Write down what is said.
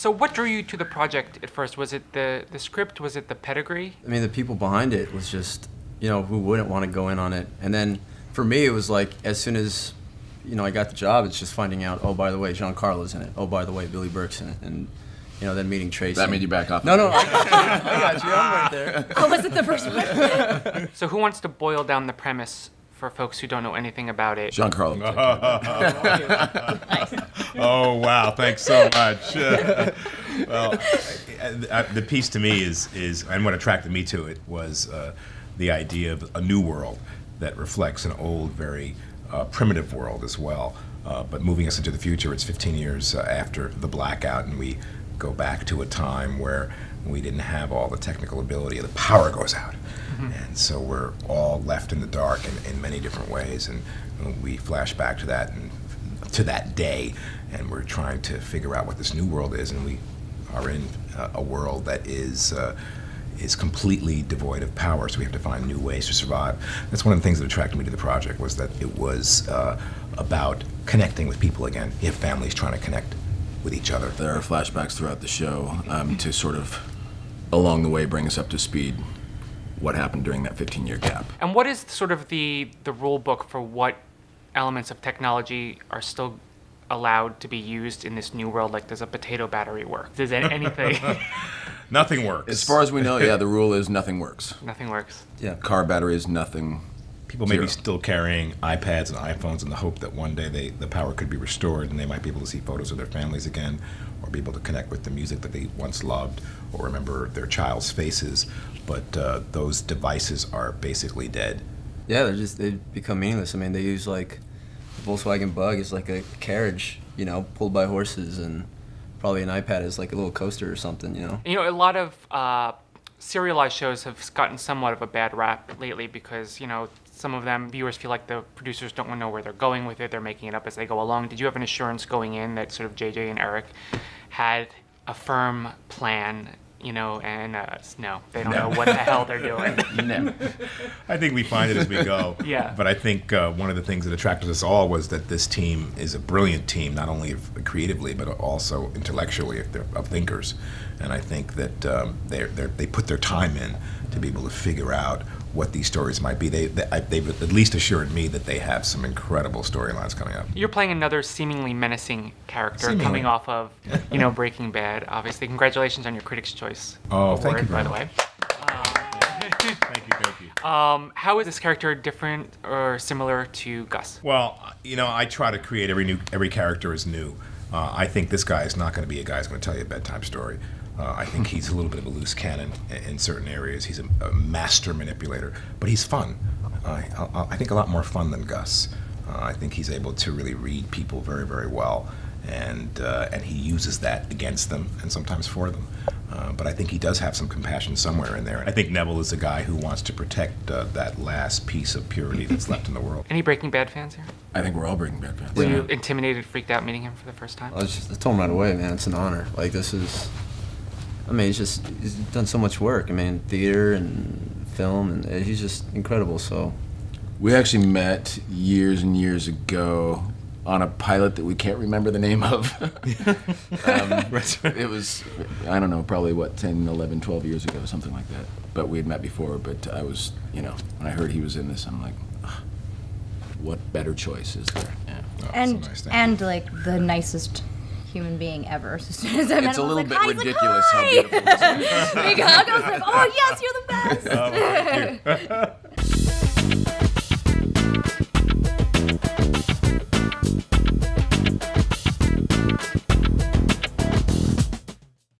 So what drew you to the project at first? Was it the script? Was it the pedigree? I mean, the people behind it was just, who wouldn't want to go in on it? And then for me, it was like, as soon as, I got the job, it's just finding out, oh, by the way, Giancarlo's in it. Oh, by the way, Billy Burke's in it. And, then meeting Tracy. That made you back off. No, I got you. I'm right there. Oh, was it the first one? So who wants to boil down the premise for folks who don't know anything about it? Giancarlo. Oh, wow. Thanks so much. Well, the piece to me is, and what attracted me to it was the idea of a new world that reflects an old, very primitive world as well. But moving us into the future, it's 15 years after the blackout, and we go back to a time where we didn't have all the technical ability, the power goes out. And so we're all left in the dark in many different ways, and we flash back to that day, and we're trying to figure out what this new world is, and we are in a world that is completely devoid of power, so we have to find new ways to survive. That's one of the things that attracted me to the project, was that it was about connecting with people again. You have families trying to connect with each other. There are flashbacks throughout the show to sort of, along the way, bring us up to speed what happened during that 15-year gap. And what is sort of the rule book for what elements of technology are still allowed to be used in this new world? Like, does a potato battery work? Does anything? Nothing works. As far as we know, yeah, the rule is nothing works. Nothing works. Yeah. Car batteries, nothing. People may be Zero. still carrying iPads and iPhones in the hope that one day the power could be restored and they might be able to see photos of their families again, or be able to connect with the music that they once loved, or remember their child's faces. But those devices are basically dead. Yeah, they've become meaningless. I mean, they use like the Volkswagen Bug is like a carriage, pulled by horses, and probably an iPad is like a little coaster or something, A lot of serialized shows have gotten somewhat of a bad rap lately because, some of them, viewers feel like the producers don't know where they're going with it. They're making it up as they go along. Did you have an assurance going in that sort of JJ and Eric had a firm plan, and no, they don't know what the hell they're doing? No. I think we find it as we go. Yeah. But I think one of the things that attracted us all was that this team is a brilliant team, not only creatively, but also intellectually, of thinkers. And I think that they put their time in to be able to figure out what these stories might be. They've at least assured me that they have some incredible storylines coming up. You're playing another seemingly menacing character coming off of, Breaking Bad, obviously. Congratulations on your Critics' Choice Award, thank you by very the much. way. Thank you. How is this character different or similar to Gus? Well, I try to create every character is new. I think this guy is not going to be a guy who's going to tell you a bedtime story. I think he's a little bit of a loose cannon in certain areas. He's a master manipulator, but he's fun. I think a lot more fun than Gus. I think he's able to really read people very, very well, and he uses that against them and sometimes for them. But I think he does have some compassion somewhere in there. I think Neville is a guy who wants to protect that last piece of purity that's left in the world. Any Breaking Bad fans here? I think we're all Breaking Bad fans. Were you intimidated, freaked out meeting him for the first time? I told him right away, man, it's an honor. Like, he's done so much work. I mean, theater and film, and he's just incredible, so. We actually met years and years ago on a pilot that we can't remember the name of. It was, I don't know, probably 10, 11, 12 years ago, something like that. But we had met before, but I was, when I heard he was in this, I'm like, what better choice is there? Yeah. And so nice, thank and like the nicest human being ever. As soon as I met It's him, a I was little like, bit "Hi." ridiculous how beautiful this is. Big hug. I was like, oh yes, you're the best. Oh, thank you.